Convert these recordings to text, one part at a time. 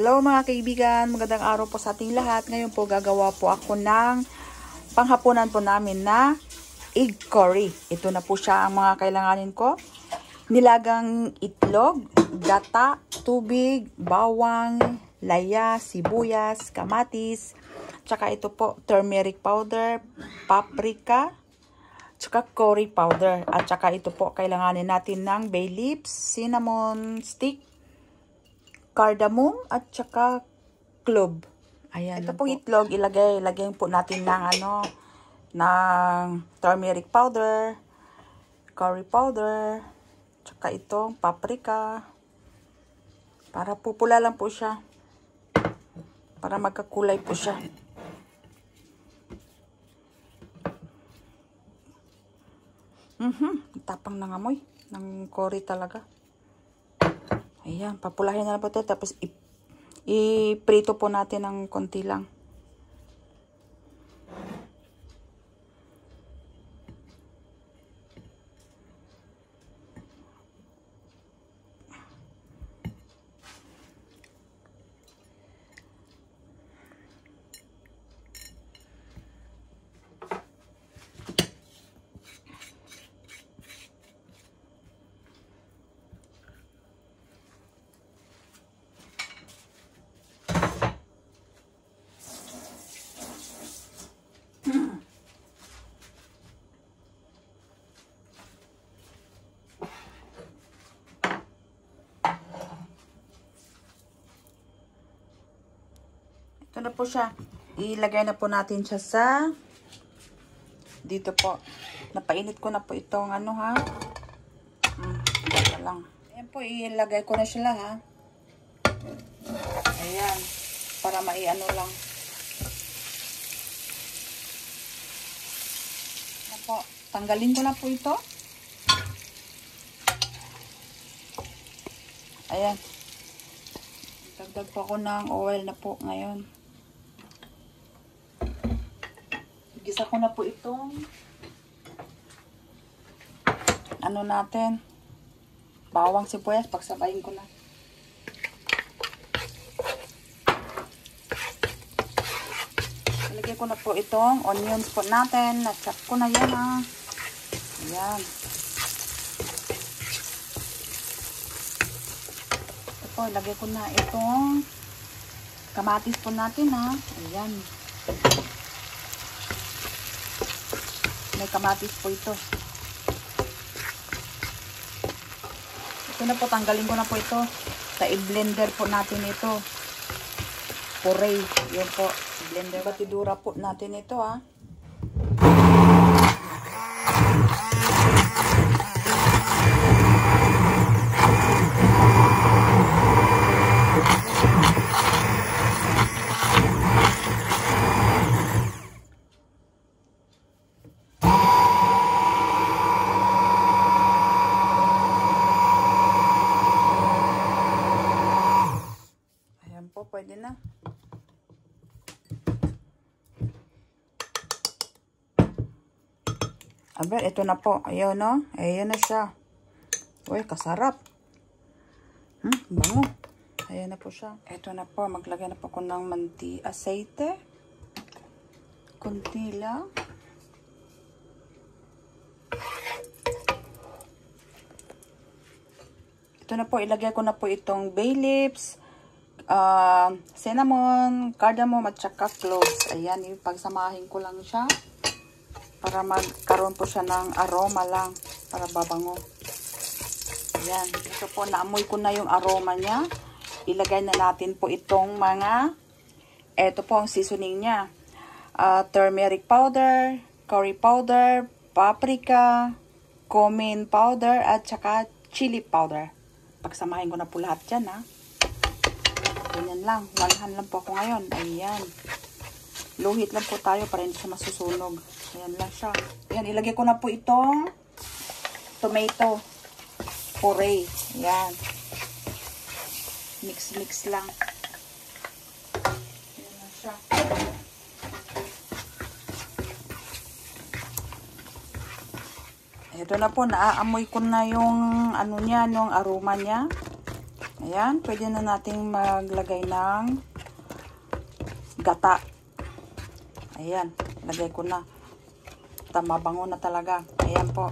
Hello mga kaibigan, magandang araw po sa ating lahat. Ngayon po gagawa po ako ng panghapunan po namin na egg curry. Ito na po siya ang mga kailanganin ko. Nilagang itlog, gata, tubig, bawang, laya, sibuyas, kamatis, tsaka ito po turmeric powder, paprika, tsaka curry powder. At tsaka ito po kailanganin natin ng bay leaves, cinnamon stick, cardamom at saka clove. Ayan. Ito pong itlog, ilagay po natin ng ng turmeric powder, curry powder, tsaka itong paprika. Para pupula lang po siya. Para magkakulay po siya. Tapang ng amoy ng curry talaga. Ayan, papulahin na lang po ito. Tapos, i-prito po natin ng konti lang. Ito na po siya. Ilagay na po natin siya sa dito po. Napainit ko na po itong ha. Ito lang. Ayan po, ilagay ko na sila ha. Ayan. Para maiano lang. Ayan po. Tanggalin ko na po ito. Ayan. Dagdag po ako ng oil na po ngayon. Gisa ko na po itong natin, bawang sibuyas, pagsabayin ko na. Ilagay ko na po itong onions po natin. Na-chop ko na yan ha. Ayan. Ito po, ilagay ko na itong kamatis po natin ha. Ayan. May kamatis po ito. Ito na po, tanggalin ko na po ito. Sa i-blender po natin ito. Puree. Yan po. Blender. Batidura po natin ito ha. Pwede na. Aber, ito na po. Ayun, no? Ayun na siya. Uy, kasarap. Bango. Ayun na po siya. Ito na po. Maglagay na po ko ng aceite. Kunti lang. Ito na po. Ilagay ko na po itong bay leaves, cinnamon, cardamom at saka cloves. Ayan, pagsamahin ko lang siya para magkaroon po siya ng aroma lang, para babango. Ayan, ito po, naamoy ko na yung aroma niya. Ilagay na natin po itong ito po ang seasoning niya. Turmeric powder, curry powder, paprika, cumin powder at saka chili powder. Pagsamahin ko na po lahat dyan ha. Ganyan lang. Walhan lang po ako ngayon. Ayan. Luhit lang po tayo para hindi siya masusunog. Ayan lang siya. Ayan. Ilagay ko na po itong tomato puree. Ayan. Mix lang. Ayan lang siya. Ito na po. Naaamoy ko na yung yung aroma niya. Ayan, pwede na nating maglagay ng gata. Ayan, lagay ko na. Mabango na talaga. Ayan po.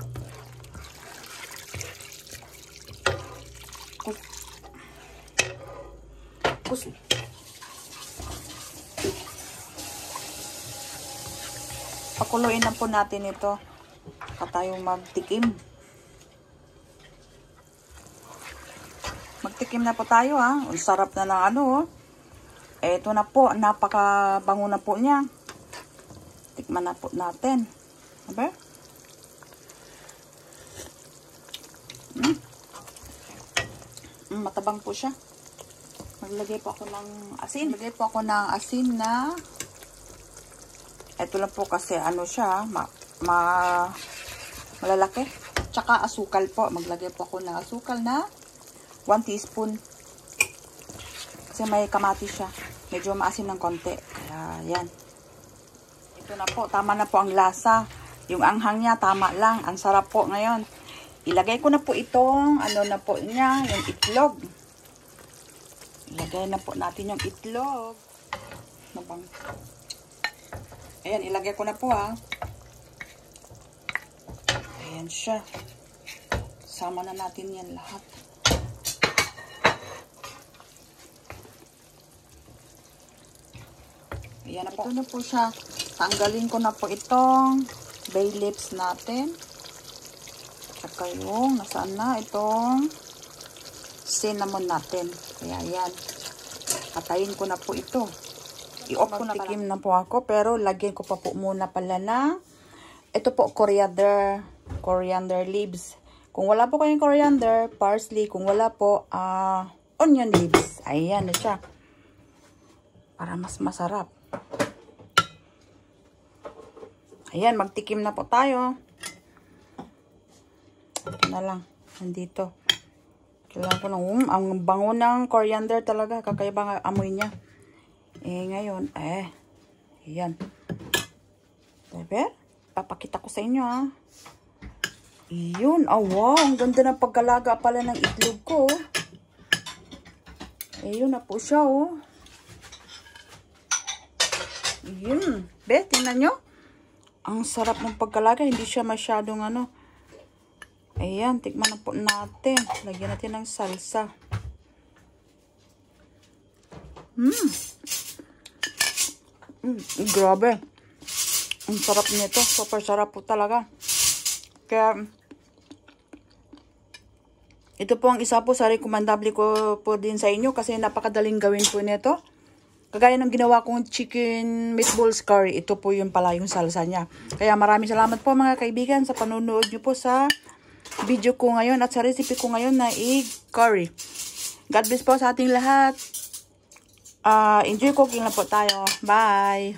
Pakuluin na po natin ito. Tayong magtikim. Magtikim na po tayo ha. Ang sarap na ng ano. Ito na po. Napakabango na po niya. Tikman na po natin. Diba? Matabang po siya. Maglagay po ako ng asin. Maglagay po ako ng asin na ito lang po kasi ano siya. Malalaki. Tsaka asukal po. Maglagay po ako ng asukal na 1 teaspoon. Kasi may kamatis siya. Medyo maasim ng konti. Kaya, yan. Ito na po. Tama na po ang lasa. Yung anghang niya, tama lang. Ang sarap po ngayon. Ilagay ko na po itong, ano na po niya, yung itlog. Ilagay na po natin yung itlog. Nabang. Ayan, ilagay ko na po ha. Ayan siya. Sama na natin yan lahat. Ayan na po. Ito na po siya. Tanggalin ko na po itong bay leaves natin. Saka yung nasaan na itong cinnamon natin. Kaya ayan. Patayin ko na po ito. I-off ko na pala. Magtikim na po ako. Pero lagyan ko pa po muna pala na ito po coriander leaves. Kung wala po kayong coriander, parsley. Kung wala po, onion leaves. Ayan na siya. Para mas masarap. Ayan, magtikim na po tayo. Ito na lang. Nandito. Kailangan ko ng ang bango ng coriander talaga. Kakaiba ang amoy niya. Ngayon, ayan. Diba? Papakita ko sa inyo, ha. Iyon. Wow. Ang ganda ng pagkalaga pala ng itlog ko. Ayun na po siya, oh. Iyon. Be, tingnan nyo. Ang sarap ng pagkalaga. Hindi siya masyadong ano. Ayan, tikman na po natin. Lagyan natin ng salsa. Grabe. Ang sarap nito. Super sarap po talaga. Kaya, ito po ang isa po sa recommendable ko po din sa inyo. Kasi napakadaling gawin po nito. Kagaya ng ginawa kong chicken meatballs curry, ito po yung pala yung salsa niya. Kaya maraming salamat po mga kaibigan sa panonood nyo po sa video ko ngayon at sa recipe ko ngayon na egg curry. God bless po sa ating lahat. Enjoy cooking na po tayo. Bye!